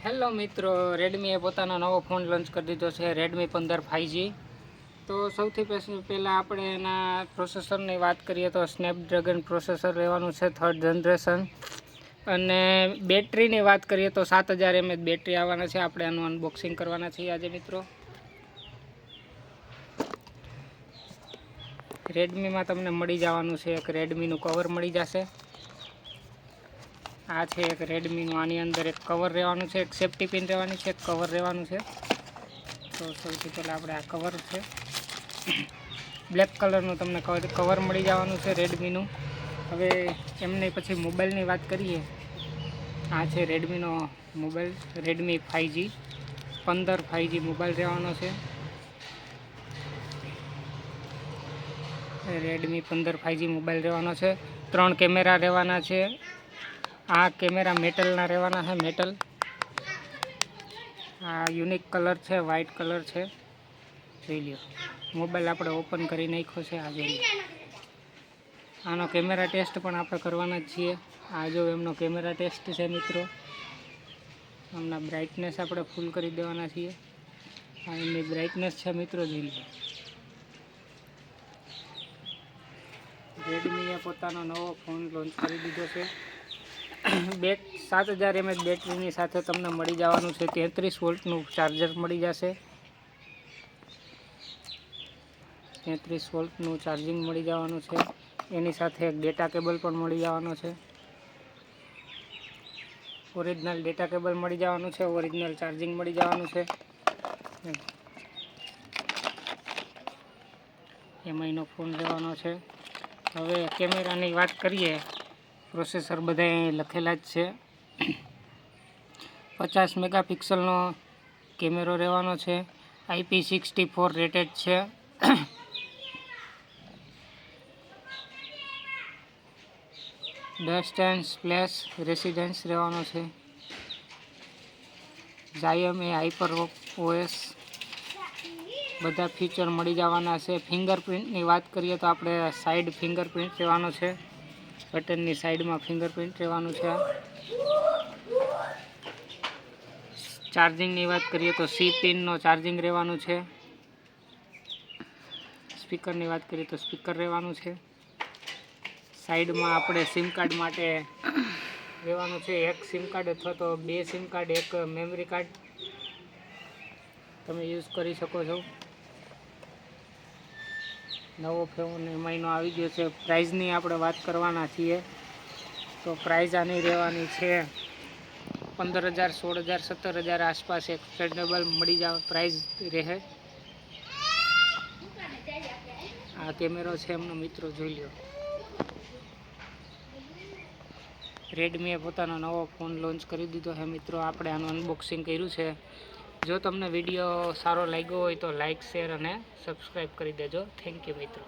Hello મિત્રો, રેડમીએ પોતાનો નવો ફોન લોન્ચ કરી દીધો છે, રેડમી 15 5G। તો સૌથી પહેલાં આપણે એના પ્રોસેસરની વાત કરીએ તો સ્નેપડ્રેગન પ્રોસેસર રહેવાનું છે, 3rd જનરેશન। અને બેટરીની વાત કરીએ તો 7000 mAh બેટરી આવવાના છે। આપણે આનું અનબોક્સિંગ કરવાના છીએ આજે મિત્રો। રેડમીમાં તમને મળી જવાનું છે એક રેડમીનું કવર મળી જશે। આ છે એક રેડમીનું, આની અંદર એક કવર રહેવાનું છે, એક સેફ્ટી પિન રહેવાની છે, એક કવર રહેવાનું છે। તો સૌથી પહેલાં આપણે આ કવર છે, બ્લેક કલરનું તમને કવર મળી જવાનું છે રેડમીનું। હવે એમને પછી મોબાઈલની વાત કરીએ। આ છે રેડમીનો mobile, Redmi 5G 15 5G mobile રહેવાનો છે। રેડમી 15 5G મોબાઈલ રહેવાનો છે। 3 કેમેરા રહેવાના છે। આ કેમેરા મેટલના રહેવાના છે, મેટલ। આ યુનિક કલર છે, વ્હાઇટ કલર છે, જોઈ લ્યો। મોબાઈલ આપણે ઓપન કરી નાખ્યો છે, આ જોઈ લો। આનો કેમેરા ટેસ્ટ પણ આપણે કરવાના જ છીએ। આ જો એમનો કેમેરા ટેસ્ટ છે મિત્રો। આમના બ્રાઇટનેસ આપણે ફૂલ કરી દેવાના છીએ। આ એમની બ્રાઇટનેસ છે મિત્રો, જોઈ લો। રેડમીએ પોતાનો નવો ફોન લોન્ચ કરી દીધો છે। 7000 mAh બેટરીની સાથે તમને મળી જવાનું છે 33 વોલ્ટનું ચાર્જર મળી જશે। 33 વોલ્ટનું ચાર્જિંગ મળી જવાનું છે। એની સાથે એક ડેટા કેબલ પણ મળી જવાનો છે। ઓરિજિનલ ડેટા કેબલ મળી જવાનું છે, ઓરિજિનલ ચાર્જિંગ મળી જવાનું છે। એમઆઈનો ફોન રહેવાનો છે। હવે કેમેરાની વાત કરીએ, પ્રોસેસર બધા લખેલા જ છે। 50 મેગાપિક્સલનો કેમેરો રહેવાનો છે, IP64 રેટેડ છે। ડસ્ટ એન્ડ સ્પ્લેશ રેસિસ્ટન્સ રહેવાનો છે। ઝાયમ એ હાઇપર ઓએસ બધા ફીચર મળી જવાના છે। ફિંગરપ્રિન્ટની વાત કરીએ તો આપણે સાઈડ ફિંગરપ્રિન્ટ રહેવાનો છે, બટનની સાઈડમાં ફિંગરપ્રિન્ટ રહેવાનું છે। ચાર્જિંગની વાત કરીએ તો C પિનનો ચાર્જિંગ રહેવાનું છે। સ્પીકરની વાત કરીએ તો સ્પીકર રહેવાનું છે। સાઈડમાં આપણે સિમ કાર્ડ માટે રહેવાનું છે, એક સિમ કાર્ડ અથવા તો 2 સિમ કાર્ડ, એક મેમરી કાર્ડ તમે યુઝ કરી શકો છો। નવો ફોન એમઆઈનો આવી ગયો છે। પ્રાઇઝની આપણે વાત કરવાના છીએ તો પ્રાઇઝ આની રહેવાની છે 15000 16000 17000 આસપાસ એક ફેન્ડેબલ મળી જાવ પ્રાઇઝ રહે। આ કેમેરો છે એમનો મિત્રો, જોઈ લ્યો। રેડમીએ પોતાનો નવો ફોન લોન્ચ કરી દીધો છે મિત્રો। આપણે આનું અનબોક્સિંગ કર્યું છે। જો તમને વિડીયો સારો લાગ્યો હોય તો લાઇક, શેર અને સબસ્ક્રાઈબ કરી દેજો। થેન્ક યુ મિત્રો।